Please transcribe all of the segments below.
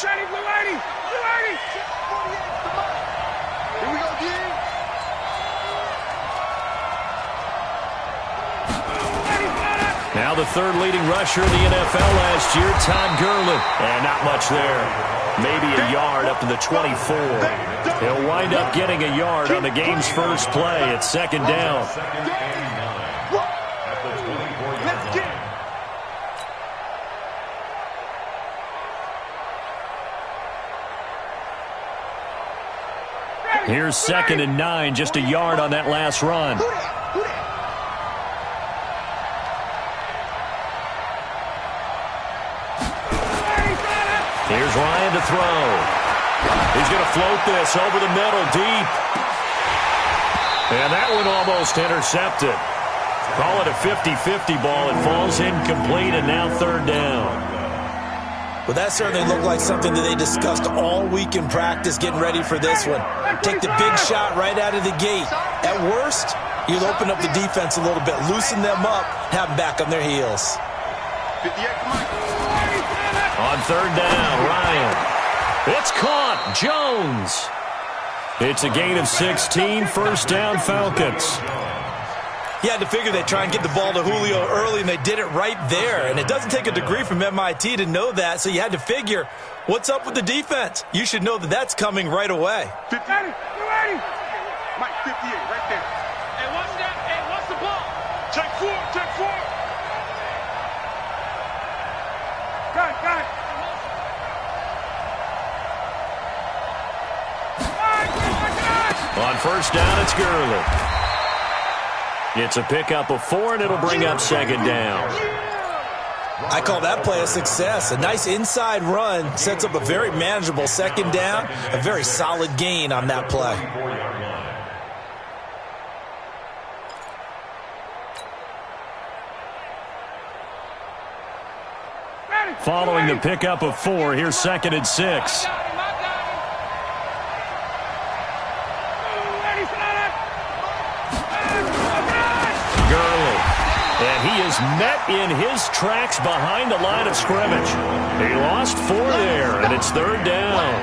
Ready, blue 80! Blue 80! Here we go again. Now the third leading rusher in the NFL last year, Todd Gurley. And not much there. Maybe a yard up to the 24. He'll wind up getting a yard on the game's first play. It's second down. Here's 2nd and 9, just a yard on that last run. Here's Ryan to throw. He's going to float this over the middle, deep. And that one almost intercepted. Call it a 50-50 ball. It falls incomplete, and now third down. Well, that certainly looked like something that they discussed all week in practice getting ready for this one. Take the big shot right out of the gate. At worst, you'll open up the defense a little bit, loosen them up, have them back on their heels. On third down, Ryan. It's caught. Jones. It's a gain of 16. First down, Falcons. You had to figure they'd try and get the ball to Julio early, and they did it right there. And it doesn't take a degree from MIT to know that, so you had to figure, what's up with the defense? You should know that that's coming right away. 50. Mike, 58, right there. Hey, watch that. Hey, watch the ball. Check four. Got it. On first down, it's Gurley. It's a pickup of 4, and it'll bring up second down. I call that play a success. A nice inside run sets up a very manageable second down, a very solid gain on that play. Following the pickup of 4, here's 2nd and 6. Gurley. And he is met in his tracks behind the line of scrimmage. He lost 4 there, and it's third down.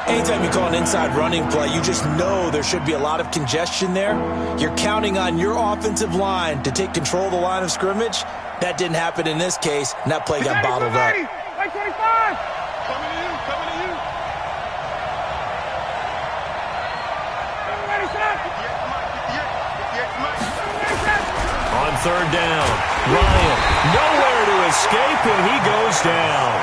Anytime you call an inside running play, you just know there should be a lot of congestion there. You're counting on your offensive line to take control of the line of scrimmage. That didn't happen in this case, and that play got bottled up. Like 25. Coming to you. On third down, Ryan, nowhere to escape, and he goes down.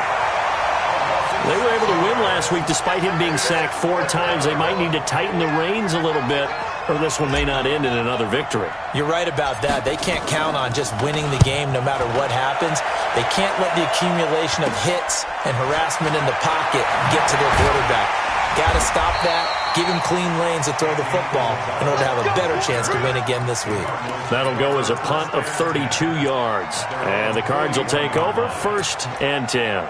They were able to win last week despite him being sacked 4 times. They might need to tighten the reins a little bit, or this one may not end in another victory. You're right about that. They can't count on just winning the game no matter what happens. They can't let the accumulation of hits and harassment in the pocket get to their quarterback. Got to stop that, give him clean lanes to throw the football in order to have a better chance to win again this week. That'll go as a punt of 32 yards. And the Cards will take over, 1st and 10.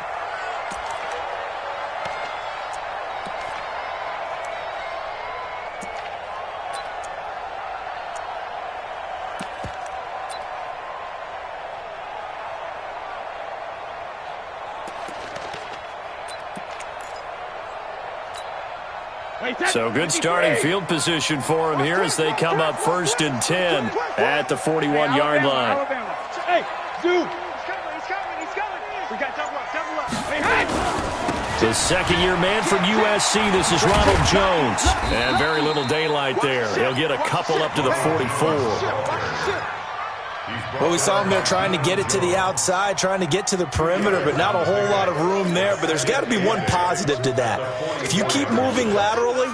So good starting field position for him here as they come up 1st and 10 at the 41-yard line. Hey, dude. He's coming. We got double up. Hey. The second-year man from USC, this is Ronald Jones. And very little daylight there. He'll get a couple up to the 44. Well, we saw him there trying to get it to the outside, trying to get to the perimeter, but not a whole lot of room there. But there's got to be one positive to that. If you keep moving laterally,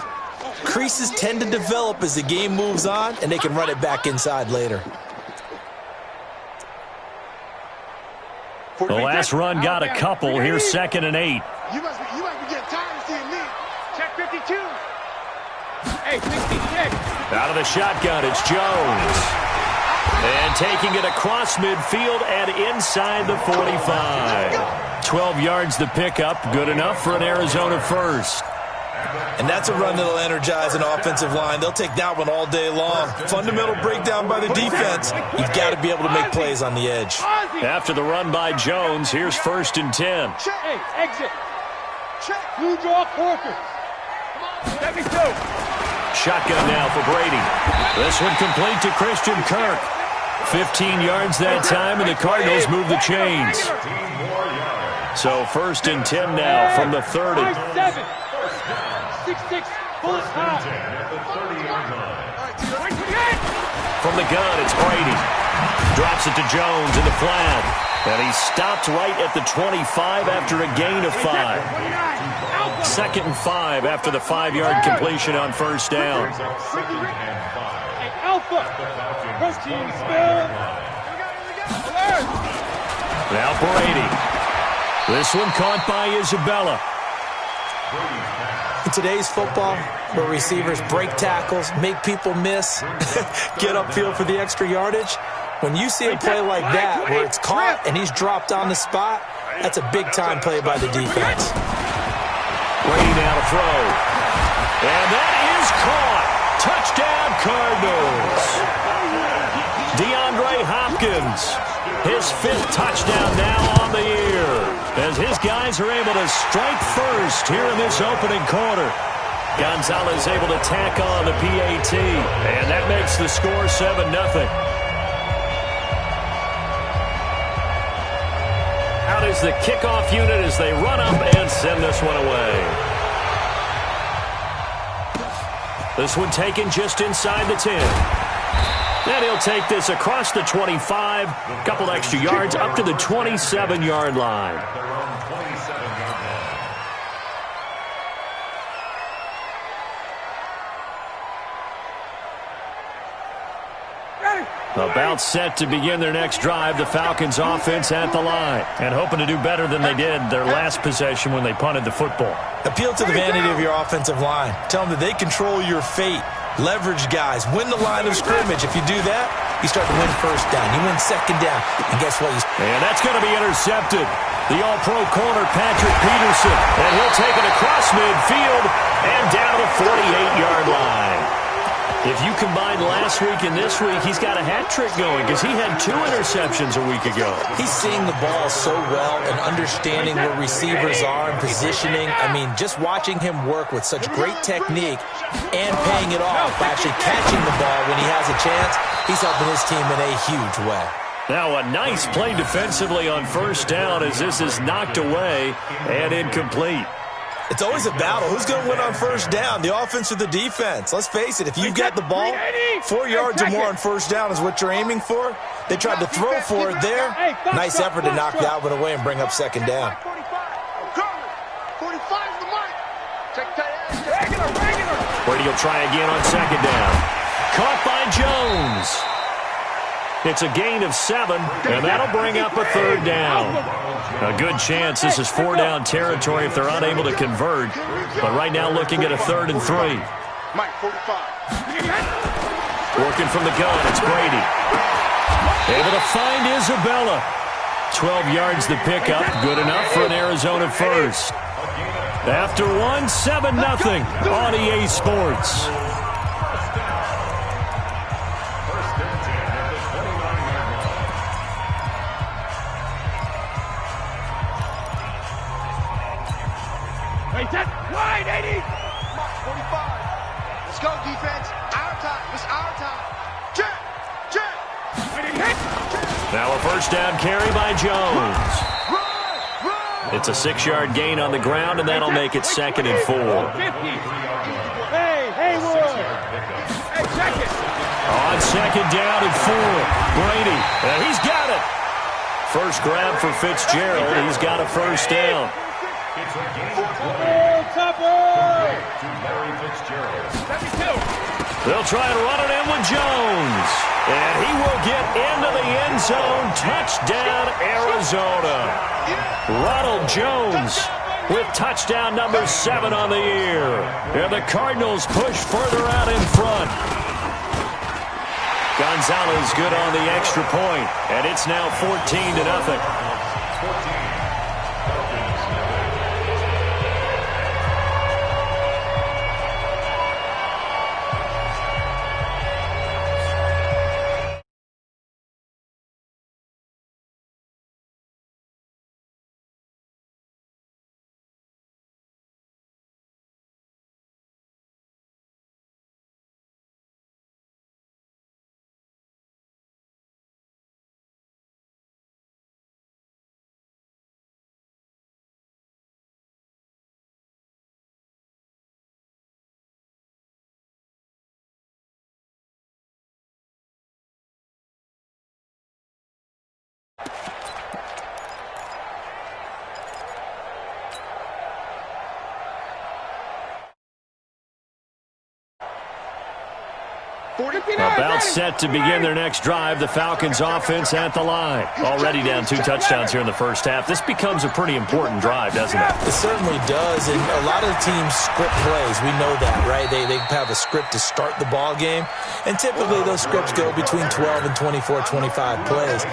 creases tend to develop as the game moves on, and they can run it back inside later. The last run got a couple. Here's 2nd and 8. You must be getting tired of seeing me. Check 52. Hey, 66. Out of the shotgun, it's Jones. And taking it across midfield and inside the 45. 12 yards to pick up. Good enough for an Arizona first. And that's a run that'll energize an offensive line. They'll take that one all day long. Fundamental breakdown by the defense. You've got to be able to make plays on the edge. After the run by Jones, here's 1st and 10. Hey, exit. Blue draw quarter. 72. Shotgun now for Brady. This one complete to Christian Kirk. 15 yards that time, and the Cardinals move the chains. So 1st and 10 now from the 30. 7. 6-6. Pull it out. From the gun, it's Brady. Drops it to Jones in the flat. And he stopped right at the 25 after a gain of 5. 2nd and 5 after the 5-yard completion on 1st down. Hey, Alpha. First team spill. Now Brady. This one caught by Isabella. In today's football, where receivers break tackles, make people miss, get upfield for the extra yardage, when you see a play like that where it's caught and he's dropped on the spot, that's a big-time play by the defense. Brady now to throw. And that is caught. Touchdown, Cardinals. DeAndre Hopkins, his 5th touchdown now on the year, as his guys are able to strike first here in this opening quarter. Gonzalez able to tack on the PAT, and that makes the score 7-0. Out is the kickoff unit as they run up and send this one away. This one taken just inside the 10. And he'll take this across the 25, couple extra yards up to the 27-yard line. About set to begin their next drive, the Falcons offense at the line, and hoping to do better than they did their last possession when they punted the football. Appeal to the vanity of your offensive line. Tell them that they control your fate. Leverage guys. Win the line of scrimmage. If you do that, you start to win 1st down. You win 2nd down. And guess what? And that's going to be intercepted. The all-pro corner, Patrick Peterson. And he'll take it across midfield and down to the 48-yard line. If you combine last week and this week, he's got a hat trick going because he had 2 interceptions a week ago. He's seeing the ball so well and understanding where receivers are and positioning. I mean, just watching him work with such great technique and paying it off by actually catching the ball when he has a chance, he's helping his team in a huge way. Now a nice play defensively on 1st down as this is knocked away and incomplete. It's always a battle. Who's going to win on 1st down, the offense or the defense? Let's face it, if you've got the ball, 4 yards or more on 1st down is what you're aiming for. They tried to throw for it there. Nice effort to knock that one away and bring up 2nd down. 45 the mark. Brady will try again on 2nd down. Caught by Jones. It's a gain of 7, and that'll bring up a 3rd down. A good chance this is 4-down territory if they're unable to convert. But right now looking at a 3rd and 3. Mike, 45. Working from the gun, it's Brady. Able to find Isabella. 12 yards the pickup, good enough for an Arizona 1st. After 1, 7-0 on EA Sports. Wide, 80. 45. Let's go, defense. Our time. It's our time. Check. Now a 1st down carry by Jones. It's a 6-yard gain on the ground, and that'll make it 2nd and 4. Hey, Haywood. Hey, check it. On 2nd down and 4, Brady. He's got it. First grab for Fitzgerald. He's got a 1st down. They'll try and run it in with Jones. And he will get into the end zone. Touchdown, Arizona. Ronald Jones with touchdown number 7 on the year. And the Cardinals push further out in front. Gonzalez good on the extra point. And it's now 14-0. About set to begin their next drive. The Falcons offense at the line. Already down 2 touchdowns here in the first half. This becomes a pretty important drive, doesn't it? It certainly does, and a lot of the teams script plays. We know that, right? They have a script to start the ball game, and typically those scripts go between 12 and 24, 25 plays.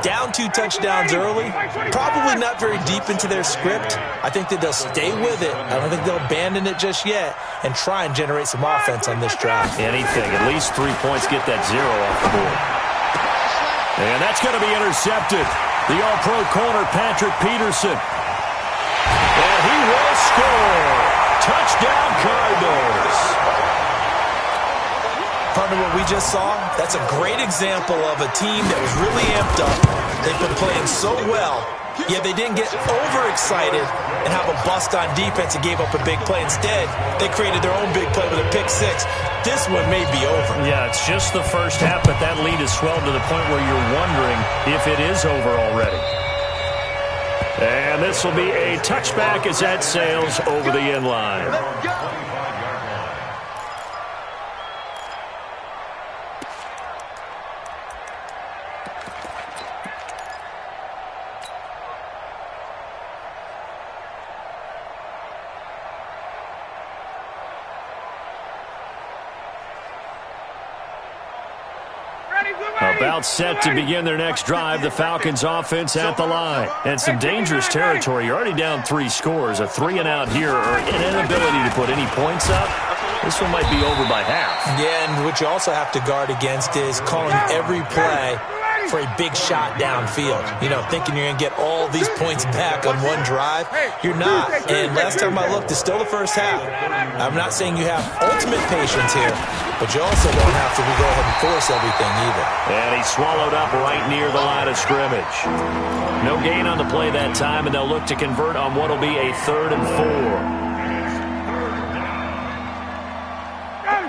Down 2 touchdowns early, probably not very deep into their script. I think that they'll stay with it. I don't think they'll abandon it just yet and try and generate some offense on this drive. Anything. At least 3 points, get that 0 off the board. And that's going to be intercepted. The all-pro corner, Patrick Peterson. And he will score. Touchdown, Cardinals. Partner, what we just saw, that's a great example of a team that was really amped up. They've been playing so well, yet they didn't get overexcited and have a bust on defense and gave up a big play. Instead, they created their own big play with a pick 6. This one may be over. Yeah, it's just the first half, but that lead has swelled to the point where you're wondering if it is over already. And this will be a touchback as that sails over the end line. About set to begin their next drive. The Falcons offense at the line. And some dangerous territory. You're already down 3 scores. A 3-and-out here or an inability to put any points up. This one might be over by half. Yeah, and what you also have to guard against is calling every play for a big shot downfield. You know, thinking you're going to get all these points back on one drive. You're not. And last time I looked, it's still the first half. I'm not saying you have ultimate patience here, but you also don't have to go ahead and force everything either. And he swallowed up right near the line of scrimmage. No gain on the play that time, and they'll look to convert on what will be a 3rd and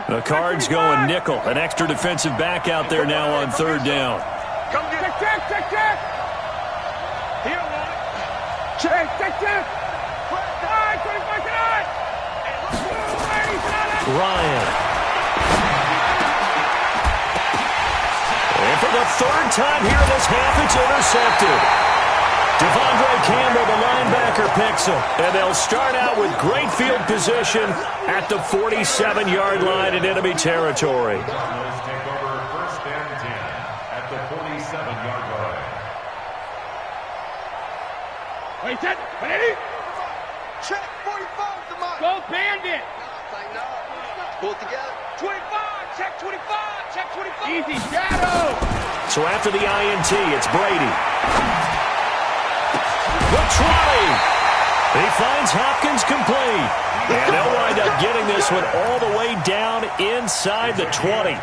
4. The Cards going nickel. An extra defensive back out there now on 3rd down. Come get it. Check. Here, check. Ryan. And for the 3rd time here in this half, it's intercepted. Devondre Campbell, the linebacker, picks him. And they'll start out with great field position at the 47-yard line in enemy territory. Wait, ready? Check 45, come on. Go Bandit. Pull it together. 25, check 25. Easy, shadow. So after the INT, it's Brady. The try. He finds Hopkins complete. And they'll wind up getting this one all the way down inside the 20.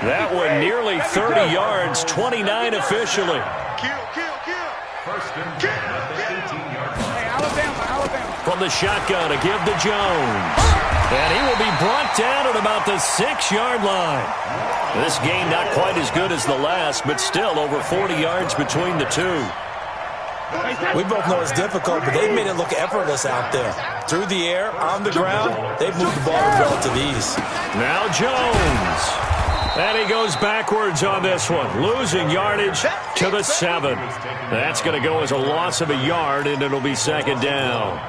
That one nearly 30 yards, 29 officially. Kill. Hey, Alabama. From the shotgun, a give to Jones. And he will be brought down at about the 6-yard line. This game not quite as good as the last, but still over 40 yards between the two. We both know it's difficult, but they've made it look effortless out there. Through the air, on the ground, they've moved the ball with relative ease. Now Jones. And he goes backwards on this one, losing yardage to the 7. That's going to go as a loss of a yard, and it'll be 2nd down.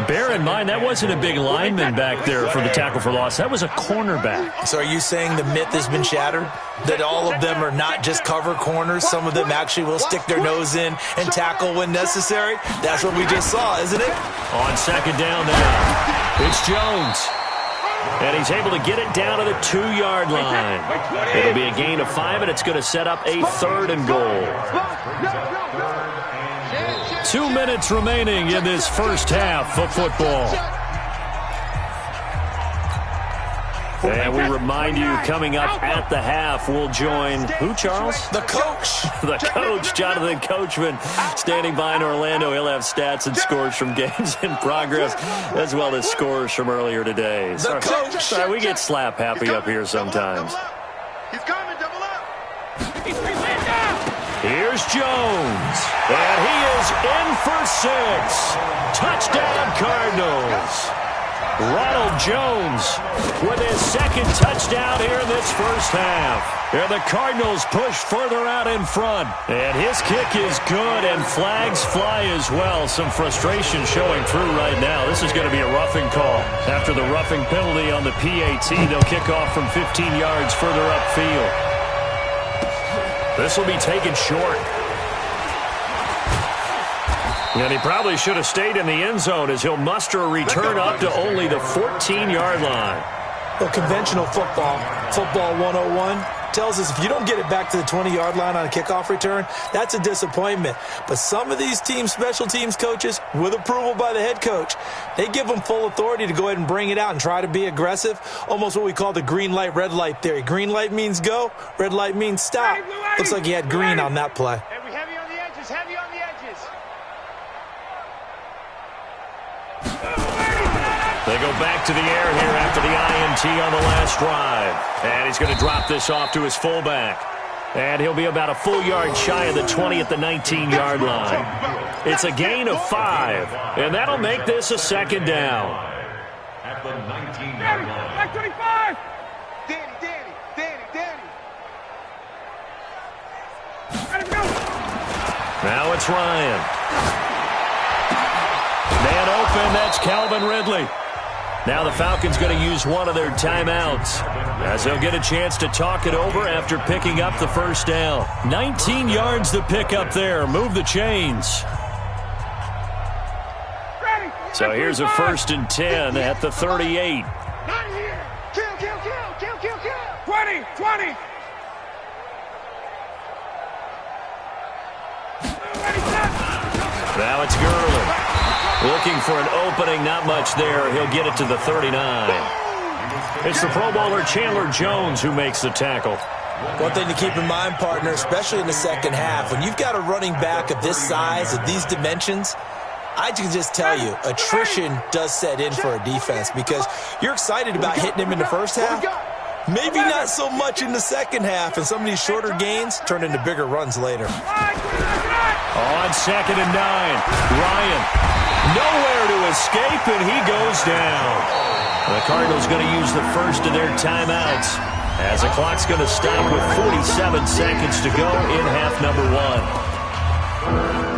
Bear in mind, that wasn't a big lineman back there for the tackle for loss. That was a cornerback. So are you saying the myth has been shattered? That all of them are not just cover corners? Some of them actually will stick their nose in and tackle when necessary? That's what we just saw, isn't it? On 2nd down now, it's Jones. And he's able to get it down to the 2-yard line. It'll be a gain of 5, and it's going to set up a 3rd and goal. 2 minutes remaining in this first half of football. And we remind you, coming up at the half, we'll join who, Charles? The coach. The coach, Jonathan Coachman, standing by in Orlando. He'll have stats and scores from games in progress, as well as scores from earlier today. The coach. Sorry, we get slap happy up here sometimes. He's coming, double up. Here's Jones, and he is in for 6. Touchdown, Cardinals. Ronald Jones with his second touchdown here in this first half. And the Cardinals push further out in front. And his kick is good, and flags fly as well. Some frustration showing through right now. This is going to be a roughing call. After the roughing penalty on the PAT, they'll kick off from 15 yards further upfield. This will be taken short. And he probably should have stayed in the end zone as he'll muster a return up to only the 14-yard line. Well, conventional football 101, tells us if you don't get it back to the 20-yard line on a kickoff return, that's a disappointment. But some of these team special teams coaches, with approval by the head coach, they give them full authority to go ahead and bring it out and try to be aggressive, almost what we call the green light, red light theory. Green light means go, red light means stop. Looks like he had green on that play. Heavy on the edges, heavy on the edges. They go back to the air here after the INT on the last drive. And he's going to drop this off to his fullback. And he'll be about a full yard shy of the 20 at the 19-yard line. It's a gain of 5, and that'll make this a second down. At the 19-yard line. Back 25. Danny. Let him go. Now it's Ryan. Man open, that's Calvin Ridley. Now the Falcons going to use one of their timeouts as they'll get a chance to talk it over after picking up the first down. 19 yards to pick up there. Move the chains. So here's a 1st and 10 at the 38. Not here. Kill. 20. Now it's Gurley. Looking for an opening, not much there. He'll get it to the 39. It's the Pro Bowler Chandler Jones who makes the tackle. One thing to keep in mind, partner, especially in the second half, when you've got a running back of this size, of these dimensions, I can just tell you, attrition does set in for a defense because you're excited about hitting him in the first half. Maybe not so much in the second half, and some of these shorter gains turn into bigger runs later. On 2nd and 9, Ryan nowhere to escape, and he goes down. The Cardinals going to use the first of their timeouts as the clock's going to stop with 47 seconds to go in half number 1.